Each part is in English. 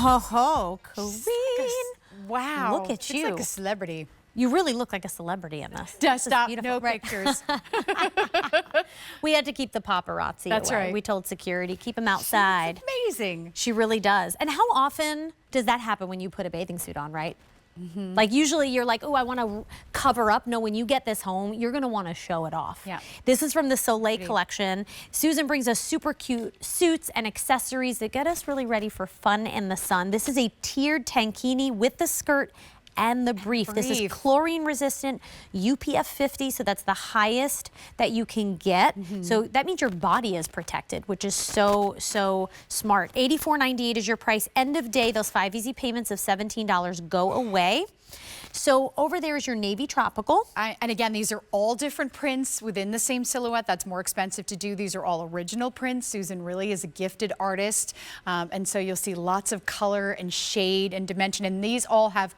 Oh, Queen. Wow. Look at you. It's like a celebrity. You really look like a celebrity in this. Just stop, beautiful. no Right. pictures. We had to keep the paparazzi That's away. right. We told security, keep them outside. Amazing. She really does. And how often does that happen when you put a bathing suit on, right? Like usually you're like, oh, I want to cover up. No, when you get this home, you're going to want to show it off. Yeah. This is from the Soleil collection. Susan brings us super cute suits and accessories that get us really ready for fun in the sun. This is a tiered tankini with the skirt and the brief. This is chlorine resistant, UPF 50, so that's the highest that you can get. So that means your body is protected, which is so smart. $84.98 is your price. End of day, those 5 easy payments of $17 go away. So over there is your navy tropical. And again, these are all different prints within the same silhouette. That's more expensive to do. These are all original prints. Susan really is a gifted artist. And so you'll see lots of color and shade and dimension. And these all have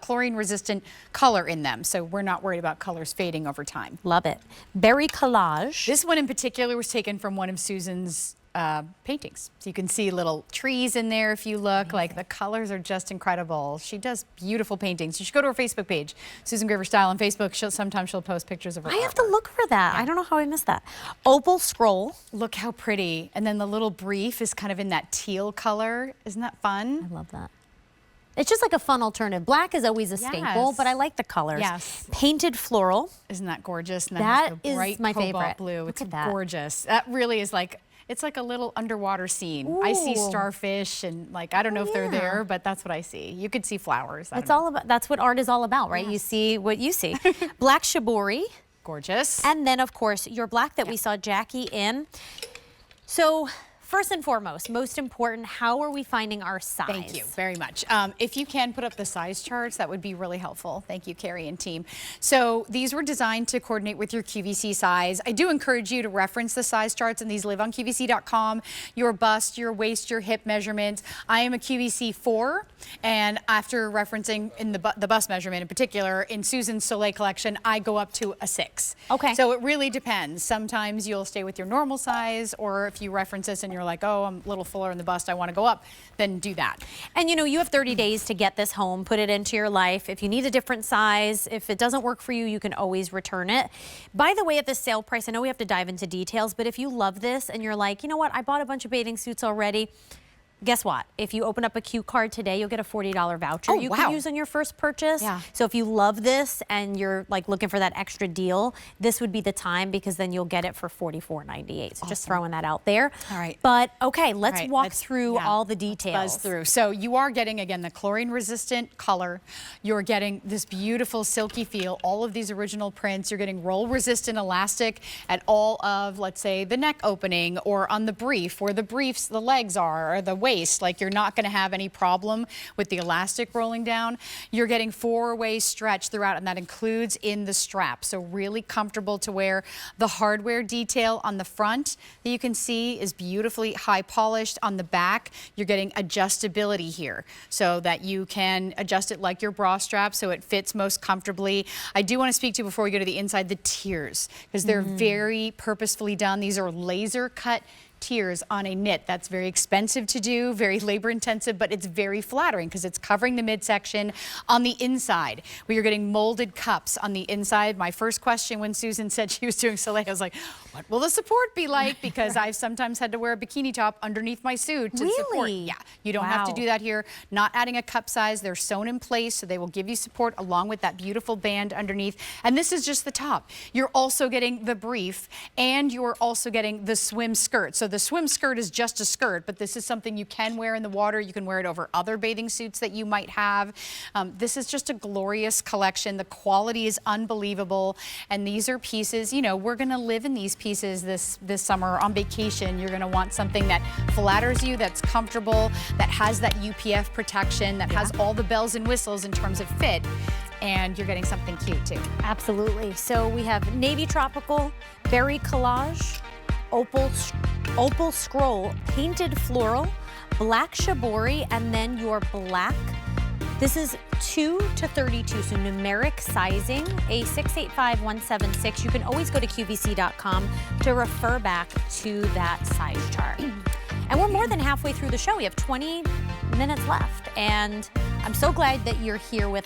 chlorine resistant color in them. So we're not worried about colors fading over time. Love it. Berry collage. This one in particular was taken from one of Susan's paintings. So you can see little trees in there if you look. Like the colors are just incredible. She does beautiful paintings. You should go to her Facebook page, Susan Graver Style on Facebook. Sometimes she'll post pictures of her I have artwork. to look for that. I don't know how I missed that. Opal scroll. Look how pretty. And then the little brief is kind of in that teal color. Isn't that fun? I love that. It's just like a fun alternative. Black is always a staple, but I like the colors. Yes. Painted floral. Isn't that gorgeous? And That the bright is my cobalt favorite. blue. Look It's at that. gorgeous. That really is like, it's like a little underwater scene. I see Ooh. starfish and like, I don't know if they're there, but that's what I see. You could see flowers. It's all about, that's what art is all about, right? You see what you see. Black shibori. Gorgeous. And then of course your black that we saw Jackie in. So first and foremost, most important, how are we finding our size? Thank you very much. If you can put up the size charts, that would be really helpful. Thank you, Carrie and team. So these were designed to coordinate with your QVC size. I do encourage you to reference the size charts, and these live on QVC.com. Your bust, your waist, your hip measurements. I am a QVC 4, and after referencing in the bust measurement in particular, in Susan's Soleil collection, I go up to a 6. Okay. So it really depends. Sometimes you'll stay with your normal size, or if you reference this and you're like, oh, I'm a little fuller in the bust, I want to go up, then do that. And you know, you have 30 days to get this home, put it into your life. If you need a different size, if it doesn't work for you, you can always return it. By the way, at the sale price, I know we have to dive into details, but if you love this and you're like, you know what, I bought a bunch of bathing suits already, guess what? If you open up a Q card today, you'll get a $40 voucher you can use on your first purchase. Yeah. So if you love this and you're like looking for that extra deal, this would be the time, because then you'll get it for $44.98. So just throwing that out there. All right. But okay, let's walk through all the details. Buzz through. So you are getting, again, the chlorine resistant color. You're getting this beautiful silky feel, all of these original prints. You're getting roll resistant elastic at all of, let's say, the neck opening, or on the brief, where the briefs, the legs are, or the waist. Like, you're not going to have any problem with the elastic rolling down. You're getting 4-way stretch throughout, and that includes in the strap. So really comfortable to wear. The hardware detail on the front that you can see is beautifully high polished. On the back, you're getting adjustability here, so that you can adjust it like your bra strap, so it fits most comfortably. I do want to speak to, before we go to the inside, the tiers, because they're very purposefully done. These are laser cut tiers on a knit. That's very expensive to do, very labor intensive, but it's very flattering because it's covering the midsection. On the inside, where you're getting molded cups on the inside. My first question when Susan said she was doing Soleil, I was like, what will the support be like? Because I've sometimes had to wear a bikini top underneath my suit to support. Yeah, you don't have to do that here. Not adding a cup size. They're sewn in place, so they will give you support along with that beautiful band underneath. And this is just the top. You're also getting the brief, and you're also getting the swim skirt. So the swim skirt is just a skirt, but this is something you can wear in the water. You can wear it over other bathing suits that you might have. This is just a glorious collection. The quality is unbelievable. And these are pieces, you know, we're going to live in these pieces this summer on vacation. You're going to want something that flatters you, that's comfortable, that has that UPF protection, that has all the bells and whistles in terms of fit. And you're getting something cute too. Absolutely. So we have navy tropical, berry collage, opal scroll, painted floral, black shibori, and then your black. This is 2 to 32, so numeric sizing, a 685176. You can always go to QVC.com to refer back to that size chart. And we're more than halfway through the show. We have 20 minutes left. And I'm so glad that you're here with us.